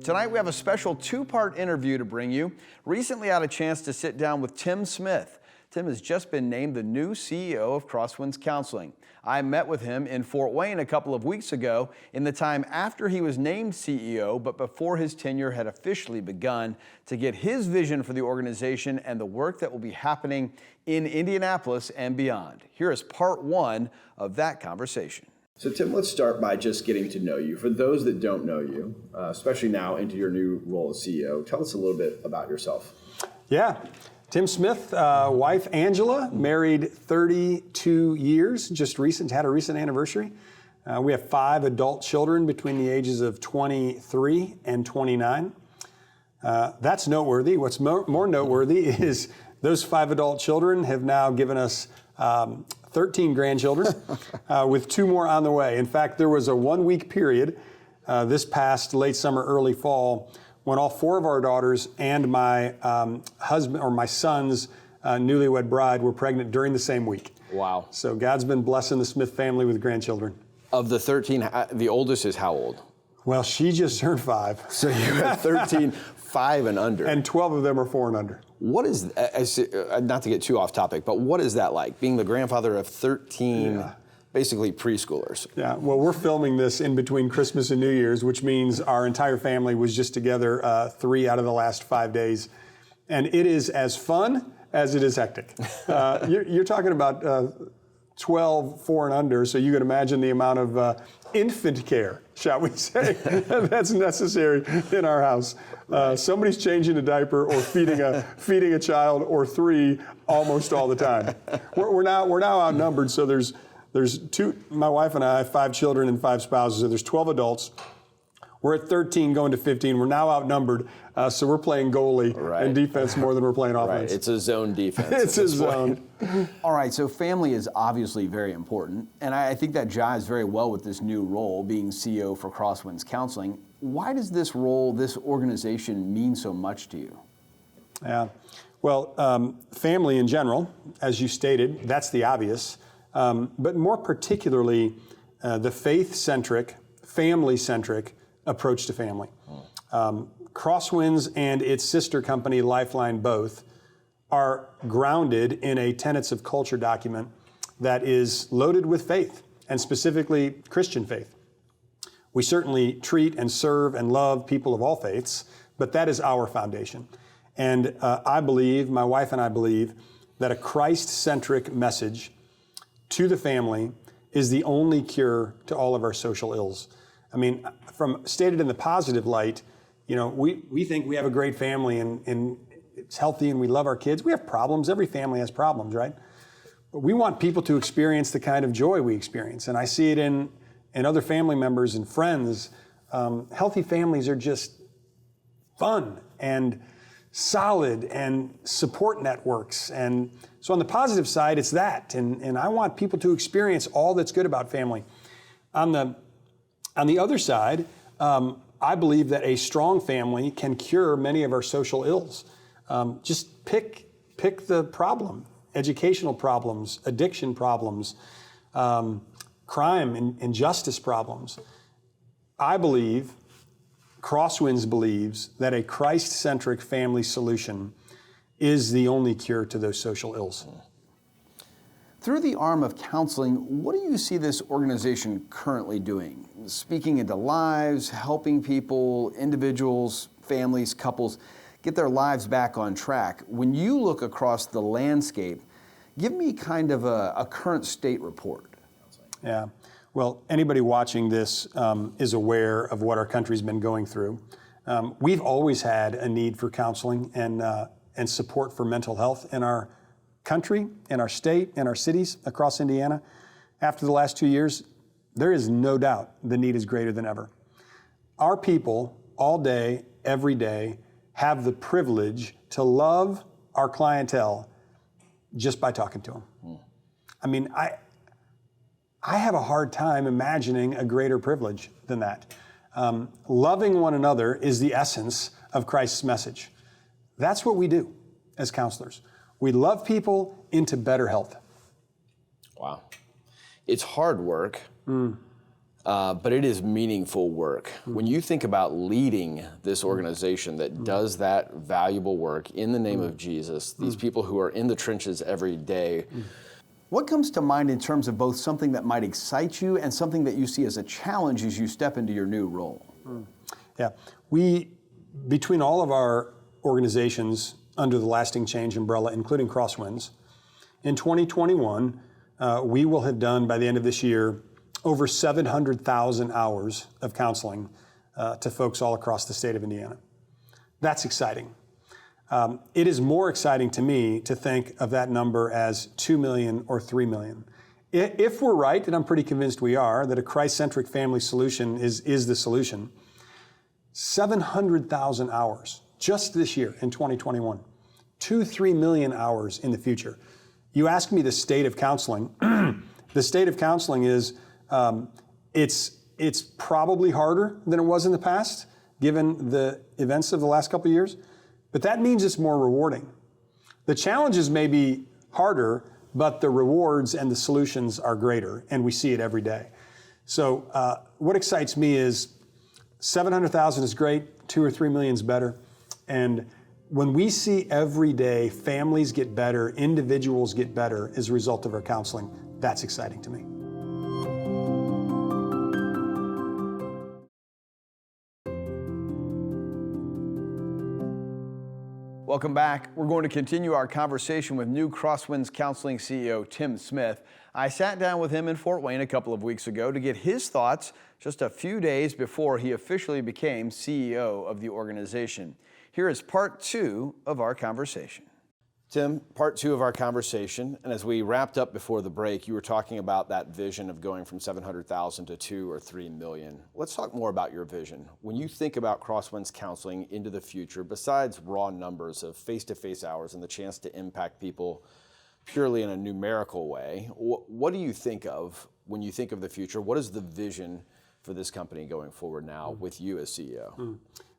Tonight we have a special two-part interview to bring you. Recently I had a chance to sit down with Tim Smith. Tim has just been named the new CEO of Crosswinds Counseling. I met with him in Fort Wayne a couple of weeks ago in the time after he was named CEO, but before his tenure had officially begun, to get his vision for the organization and the work that will be happening in Indianapolis and beyond. Here is part one of that conversation. So Tim, let's start by just getting to know you. For those that don't know you, especially now into your new role as CEO, tell us a little bit about yourself. Yeah, Tim Smith, wife Angela, married 32 years, had a recent anniversary. We have 5 adult children between the ages of 23 and 29. That's noteworthy. What's more noteworthy is those 5 adult children have now given us 13 grandchildren, with 2 more on the way. In fact, there was a 1-week period this past late summer, early fall, when all 4 of our daughters and my husband or my son's newlywed bride were pregnant during the same week. Wow. So God's been blessing the Smith family with grandchildren. Of the 13, the oldest is how old? Well, she just turned 5. So you have 13, 5 and under. And 12 of them are 4 and under. What is, not to get too off topic, but what is that like, being the grandfather of 13 basically preschoolers? Yeah, well, we're filming this in between Christmas and New Year's, which means our entire family was just together 3 out of the last 5 days. And it is as fun as it is hectic. You're talking about 12, 4 and under, so you can imagine the amount of infant care, shall we say, that's necessary in our house. Somebody's changing a diaper or feeding a child or 3 almost all the time. We're now outnumbered, so there's 2, my wife and I, 5 children and 5 spouses, so there's 12 adults. We're at 13 going to 15. We're now outnumbered, so we're playing goalie and defense more than we're playing offense. Right. It's a zone defense. It's a zone. All right, so family is obviously very important, and I think that jives very well with this new role, being CEO for Crosswinds Counseling. Why does this role, this organization, mean so much to you? Yeah, well, family in general, as you stated, that's the obvious, but more particularly the faith-centric, family-centric approach to family. Crosswinds and its sister company, Lifeline, both are grounded in a tenets of culture document that is loaded with faith, and specifically Christian faith. We certainly treat and serve and love people of all faiths, but that is our foundation. And I believe, my wife and I believe, that a Christ-centric message to the family is the only cure to all of our social ills. I mean, from stated in the positive light, you know, we think we have a great family and it's healthy and we love our kids. We have problems. Every family has problems, right? But we want people to experience the kind of joy we experience. And I see it in other family members and friends. Healthy families are just fun and solid and support networks. And so on the positive side, it's that. And I want people to experience all that's good about family. On the other side, I believe that a strong family can cure many of our social ills. Just pick the problem: educational problems, addiction problems, crime and injustice problems. I believe, Crosswinds believes, that a Christ-centric family solution is the only cure to those social ills. Through the arm of counseling, what do you see this organization currently doing? Speaking into lives, helping people, individuals, families, couples, get their lives back on track. When you look across the landscape, give me kind of a current state report. Yeah, well, anybody watching this is aware of what our country's been going through. We've always had a need for counseling and support for mental health in our country, in our state, in our cities across Indiana. After the last 2 years, there is no doubt the need is greater than ever. Our people, all day, every day, have the privilege to love our clientele just by talking to them. I mean, I have a hard time imagining a greater privilege than that. Loving one another is the essence of Christ's message. That's what we do as counselors. We love people into better health. Wow. It's hard work. but it is meaningful work. When you think about leading this organization that does that valuable work in the name of Jesus, these people who are in the trenches every day, what comes to mind in terms of both something that might excite you and something that you see as a challenge as you step into your new role? Yeah, between all of our organizations under the Lasting Change umbrella, including Crosswinds, in 2021, we will have done, by the end of this year, over 700,000 hours of counseling to folks all across the state of Indiana. That's exciting. It is more exciting to me to think of that number as 2 million or 3 million. If we're right, and I'm pretty convinced we are, that a Christ-centric family solution is the solution, 700,000 hours just this year in 2021, 2-3 million hours in the future. You ask me the state of counseling. The state of counseling is, it's probably harder than it was in the past, given the events of the last couple of years, but that means it's more rewarding. The challenges may be harder, but the rewards and the solutions are greater, and we see it every day. So what excites me is 700,000 is great, 2 or 3 million is better, and when we see every day families get better, individuals get better as a result of our counseling, that's exciting to me. Welcome back. We're going to continue our conversation with new Crosswinds Counseling CEO Tim Smith. I sat down with him in Fort Wayne a couple of weeks ago to get his thoughts just a few days before he officially became CEO of the organization. Here is part 2 of our conversation. Tim, part 2 of our conversation, and as we wrapped up before the break, you were talking about that vision of going from 700,000 to 2 or 3 million. Let's talk more about your vision. When you think about Crosswinds Counseling into the future, besides raw numbers of face-to-face hours and the chance to impact people purely in a numerical way, what do you think of when you think of the future? What is the vision for this company going forward now with you as CEO?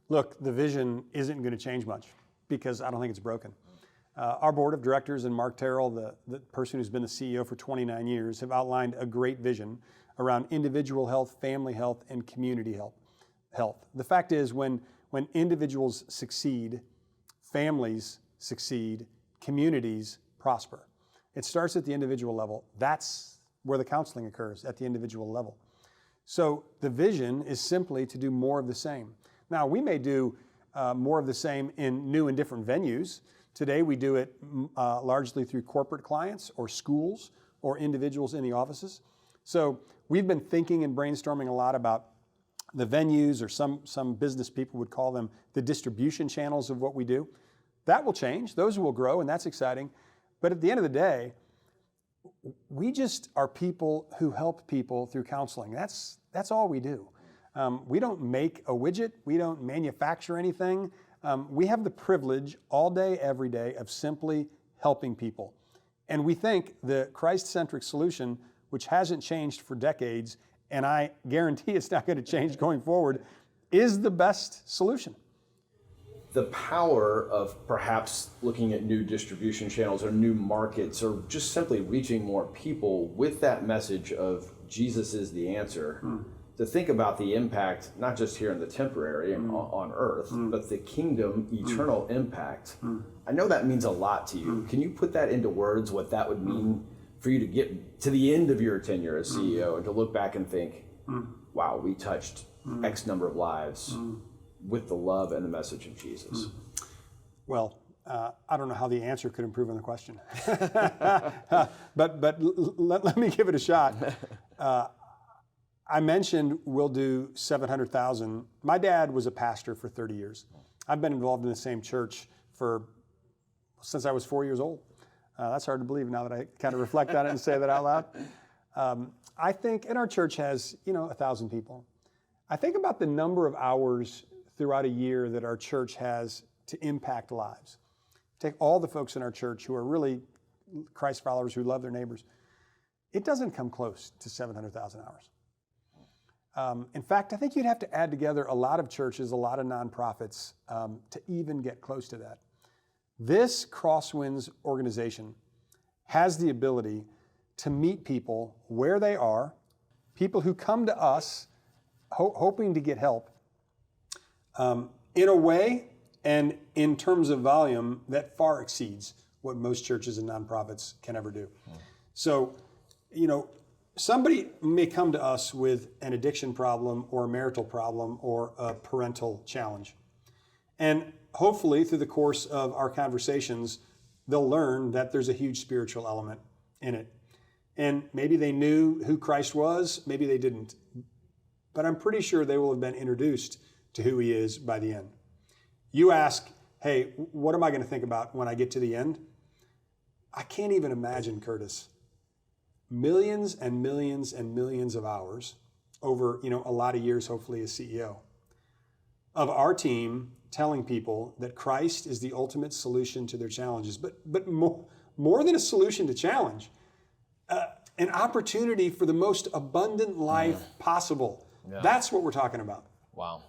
Look, the vision isn't going to change much because I don't think it's broken. Our board of directors and Mark Terrell, the person who's been the CEO for 29 years, have outlined a great vision around individual health, family health, and community health. The fact is, when individuals succeed, families succeed, communities prosper. It starts at the individual level. That's where the counseling occurs, at the individual level. So the vision is simply to do more of the same. Now, we may do more of the same in new and different venues. Today, we do it largely through corporate clients or schools or individuals in the offices. So we've been thinking and brainstorming a lot about the venues, or some business people would call them the distribution channels of what we do. That will change. Those will grow, and that's exciting. But at the end of the day, we just are people who help people through counseling. That's all we do. We don't make a widget. We don't manufacture anything. We have the privilege all day, every day of simply helping people. And we think the Christ-centric solution, which hasn't changed for decades, and I guarantee it's not going to change going forward, is the best solution. The power of perhaps looking at new distribution channels or new markets, or just simply reaching more people with that message of Jesus is the answer. To think about the impact, not just here in the temporary on earth, but the kingdom, eternal impact. I know that means a lot to you. Can you put that into words, what that would mean for you to get to the end of your tenure as CEO and to look back and think, wow, we touched X number of lives with the love and the message of Jesus? Well, I don't know how the answer could improve on the question, but let me give it a shot. I mentioned we'll do 700,000. My dad was a pastor for 30 years. I've been involved in the same church since I was 4 years old. That's hard to believe now that I kind of reflect on it and say that out loud. I think, and our church has, 1,000 people. I think about the number of hours throughout a year that our church has to impact lives. Take all the folks in our church who are really Christ followers who love their neighbors. It doesn't come close to 700,000 hours. In fact, I think you'd have to add together a lot of churches, a lot of nonprofits to even get close to that. This Crosswinds organization has the ability to meet people where they are, people who come to us hoping to get help in a way and in terms of volume that far exceeds what most churches and nonprofits can ever do. So, somebody may come to us with an addiction problem or a marital problem or a parental challenge. And hopefully through the course of our conversations, they'll learn that there's a huge spiritual element in it. And maybe they knew who Christ was, maybe they didn't. But I'm pretty sure they will have been introduced to who he is by the end. You ask, hey, what am I going to think about when I get to the end? I can't even imagine, Curtis, millions and millions and millions of hours over, a lot of years, hopefully as CEO, of our team telling people that Christ is the ultimate solution to their challenges, but more than a solution to challenge, an opportunity for the most abundant life possible. Yeah. That's what we're talking about. Wow.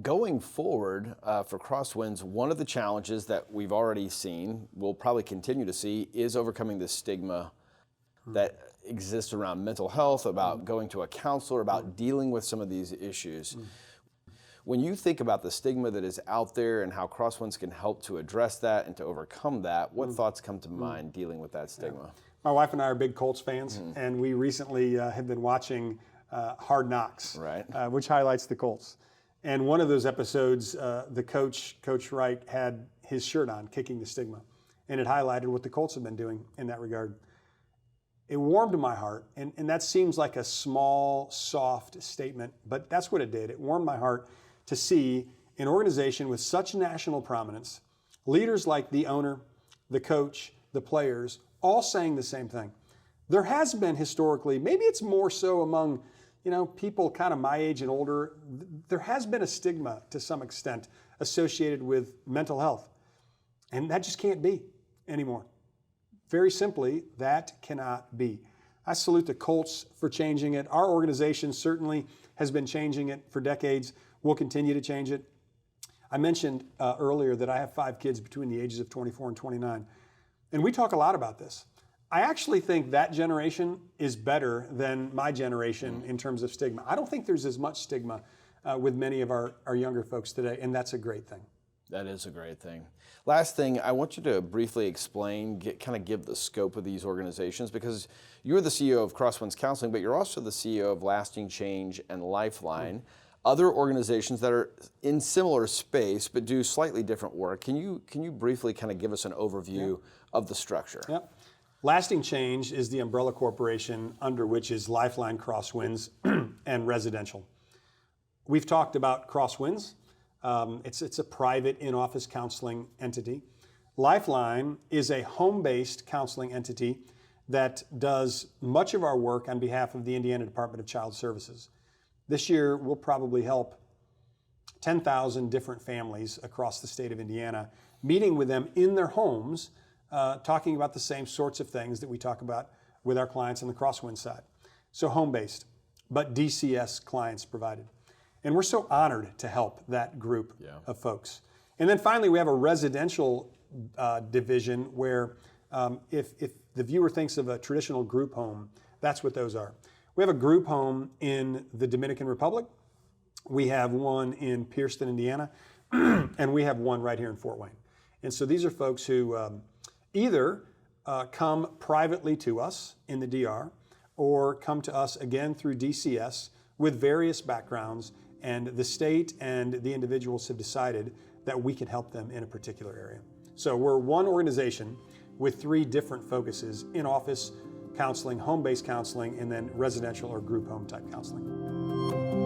Going forward for Crosswinds, one of the challenges that we've already seen, we'll probably continue to see, is overcoming the stigma that exists around mental health, about going to a counselor, about dealing with some of these issues. When you think about the stigma that is out there and how Crosswinds can help to address that and to overcome that, what thoughts come to mind dealing with that stigma? Yeah. My wife and I are big Colts fans, and we recently have been watching Hard Knocks, right. Which highlights the Colts. And one of those episodes, the Coach Wright, had his shirt on, kicking the stigma. And it highlighted what the Colts have been doing in that regard. It warmed my heart, and that seems like a small, soft statement, but that's what it did. It warmed my heart to see an organization with such national prominence, leaders like the owner, the coach, the players, all saying the same thing. There has been historically, maybe it's more so among people kind of my age and older, there has been a stigma to some extent associated with mental health. And that just can't be anymore. Very simply, that cannot be. I salute the Colts for changing it. Our organization certainly has been changing it for decades. We'll continue to change it. I mentioned earlier that I have 5 kids between the ages of 24 and 29. And we talk a lot about this. I actually think that generation is better than my generation in terms of stigma. I don't think there's as much stigma with many of our younger folks today, and that's a great thing. That is a great thing. Last thing, I want you to briefly explain, kind of give the scope of these organizations, because you're the CEO of Crosswinds Counseling, but you're also the CEO of Lasting Change and Lifeline, other organizations that are in similar space but do slightly different work. Can you briefly kind of give us an overview of the structure? Yep. Lasting Change is the umbrella corporation under which is Lifeline, Crosswinds, and Residential. We've talked about Crosswinds. It's a private in-office counseling entity. Lifeline is a home-based counseling entity that does much of our work on behalf of the Indiana Department of Child Services. This year, we'll probably help 10,000 different families across the state of Indiana, meeting with them in their homes, talking about the same sorts of things that we talk about with our clients on the Crosswinds side. So home-based, but DCS clients provided. And we're so honored to help that group of folks. And then finally, we have a residential division where if the viewer thinks of a traditional group home, that's what those are. We have a group home in the Dominican Republic. We have one in Pierceton, Indiana, and we have one right here in Fort Wayne. And so these are folks who either come privately to us in the DR or come to us again through DCS with various backgrounds, and the state and the individuals have decided that we can help them in a particular area. So we're one organization with 3 different focuses: in-office counseling, home-based counseling, and then residential or group home type counseling.